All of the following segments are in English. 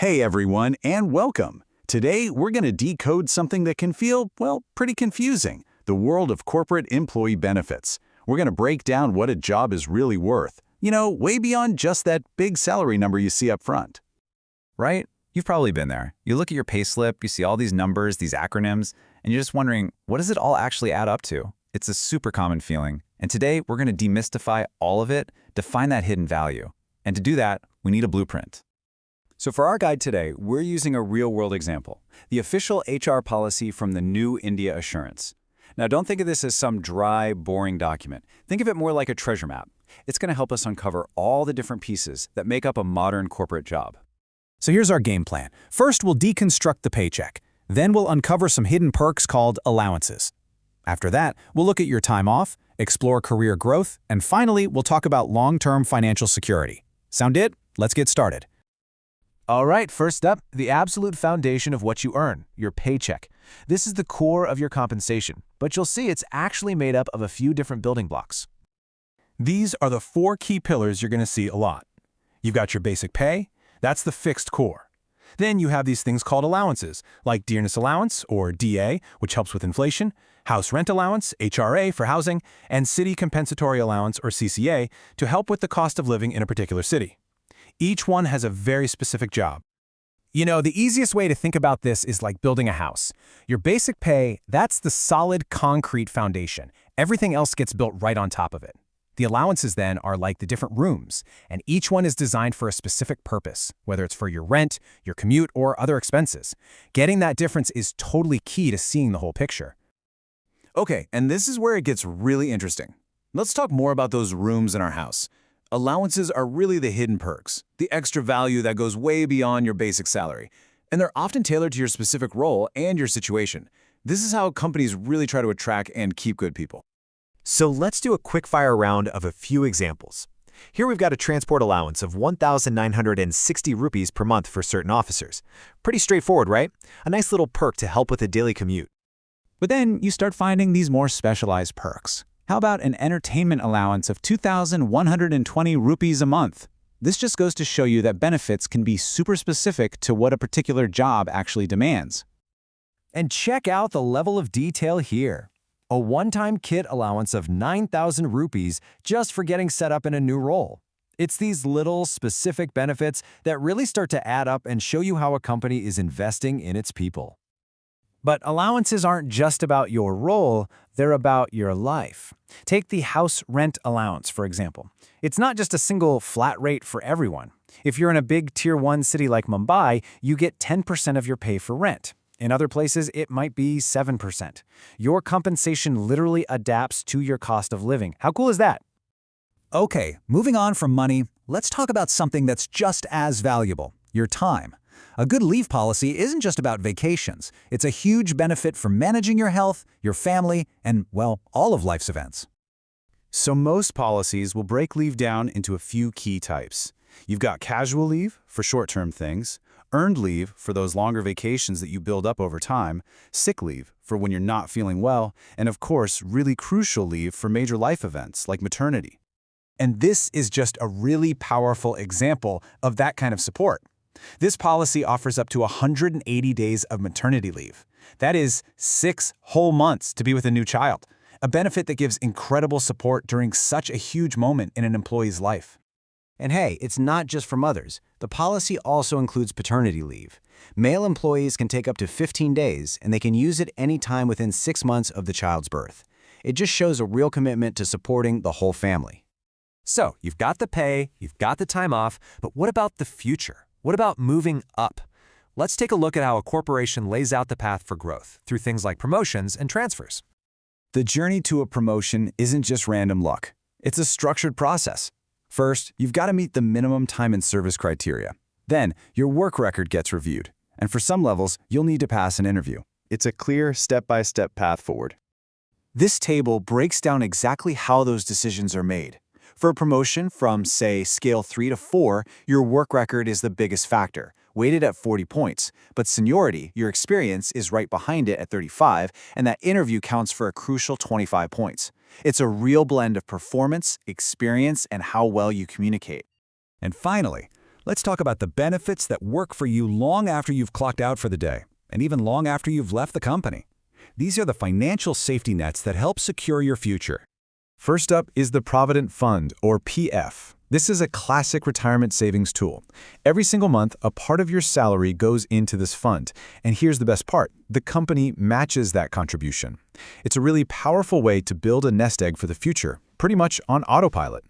Hey everyone, and welcome. Today we're going to decode something that can feel, well, pretty confusing, the world of corporate employee benefits. We're going to break down what a job is really worth, way beyond just that big salary number you see up front. Right? You've probably been there. You look at your payslip, you see all these numbers, these acronyms, and you're just wondering, what does it all actually add up to? It's a super common feeling. And today, we're going to demystify all of it to find that hidden value. And to do that, we need a blueprint. So for our guide today, we're using a real-world example, the official HR policy from the New India Assurance. Now, don't think of this as some dry, boring document. Think of it more like a treasure map. It's going to help us uncover all the different pieces that make up a modern corporate job. So here's our game plan. First, we'll deconstruct the paycheck. Then we'll uncover some hidden perks called allowances. After that, we'll look at your time off, explore career growth, and finally, we'll talk about long-term financial security. Sound it? Let's get started. All right, first up, the absolute foundation of what you earn, your paycheck. This is the core of your compensation, but you'll see it's actually made up of a few different building blocks. These are the four key pillars you're going to see a lot. You've got your basic pay, that's the fixed core. Then you have these things called allowances, like dearness allowance, or DA, which helps with inflation, house rent allowance, HRA for housing, and city compensatory allowance, or CCA, to help with the cost of living in a particular city. Each one has a very specific job. You know, the easiest way to think about this is like building a house. Your basic pay, that's the solid concrete foundation. Everything else gets built right on top of it. The allowances then are like the different rooms, and each one is designed for a specific purpose, whether it's for your rent, your commute, or other expenses. Getting that difference is totally key to seeing the whole picture. Okay, and this is where it gets really interesting. Let's talk more about those rooms in our house. Allowances are really the hidden perks, the extra value that goes way beyond your basic salary. And they're often tailored to your specific role and your situation. This is how companies really try to attract and keep good people. So let's do a quick-fire round of a few examples. Here we've got a transport allowance of 1,960 rupees per month for certain officers. Pretty straightforward, right? A nice little perk to help with a daily commute. But then you start finding these more specialized perks. How about an entertainment allowance of 2,120 rupees a month? This just goes to show you that benefits can be super specific to what a particular job actually demands. And check out the level of detail here. A one-time kit allowance of 9,000 rupees just for getting set up in a new role. It's these little specific benefits that really start to add up and show you how a company is investing in its people. But allowances aren't just about your role, they're about your life. Take the house rent allowance, for example. It's not just a single flat rate for everyone. If you're in a big Tier 1 city like Mumbai, you get 10% of your pay for rent. In other places, it might be 7%. Your compensation literally adapts to your cost of living. How cool is that? Okay, moving on from money, let's talk about something that's just as valuable, your time. A good leave policy isn't just about vacations. It's a huge benefit for managing your health, your family, and, well, all of life's events. So most policies will break leave down into a few key types. You've got casual leave for short-term things, earned leave for those longer vacations that you build up over time, sick leave for when you're not feeling well, and of course, really crucial leave for major life events like maternity. And this is just a really powerful example of that kind of support. This policy offers up to 180 days of maternity leave. That is 6 whole months to be with a new child, a benefit that gives incredible support during such a huge moment in an employee's life. And hey, it's not just for mothers. The policy also includes paternity leave. Male employees can take up to 15 days, and they can use it any time within 6 months of the child's birth. It just shows a real commitment to supporting the whole family. So, you've got the pay, you've got the time off, but what about the future? What about moving up? Let's take a look at how a corporation lays out the path for growth through things like promotions and transfers. The journey to a promotion isn't just random luck. It's a structured process. First, you've got to meet the minimum time and service criteria. Then, your work record gets reviewed. And for some levels, you'll need to pass an interview. It's a clear, step-by-step path forward. This table breaks down exactly how those decisions are made. For a promotion from, say, scale 3 to 4, your work record is the biggest factor, weighted at 40 points. But seniority, your experience, is right behind it at 35, and that interview counts for a crucial 25 points. It's a real blend of performance, experience, and how well you communicate. And finally, Let's talk about the benefits that work for you long after you've clocked out for the day, and even long after you've left the company. These are the financial safety nets that help secure your future. First up is the Provident Fund, or PF. This is a classic retirement savings tool. Every single month, a part of your salary goes into this fund. And here's the best part. The company matches that contribution. It's a really powerful way to build a nest egg for the future, pretty much on autopilot.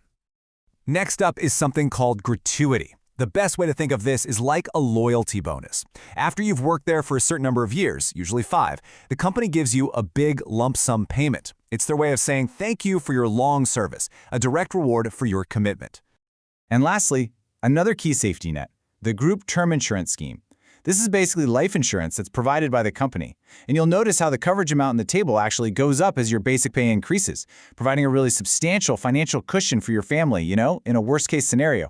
Next up is something called gratuity. The best way to think of this is like a loyalty bonus. After you've worked there for a certain number of years, usually 5, the company gives you a big lump sum payment. It's their way of saying thank you for your long service, a direct reward for your commitment. And lastly, another key safety net, the group term insurance scheme. This is basically life insurance that's provided by the company. And you'll notice how the coverage amount in the table actually goes up as your basic pay increases, providing a really substantial financial cushion for your family, in a worst-case scenario.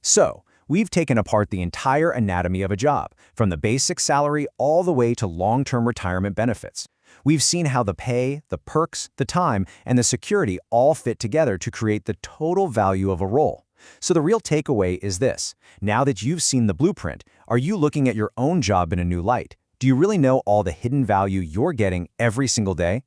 So, we've taken apart the entire anatomy of a job, from the basic salary all the way to long-term retirement benefits. We've seen how the pay, the perks, the time, and the security all fit together to create the total value of a role. So the real takeaway is this. Now that you've seen the blueprint, are you looking at your own job in a new light? Do you really know all the hidden value you're getting every single day?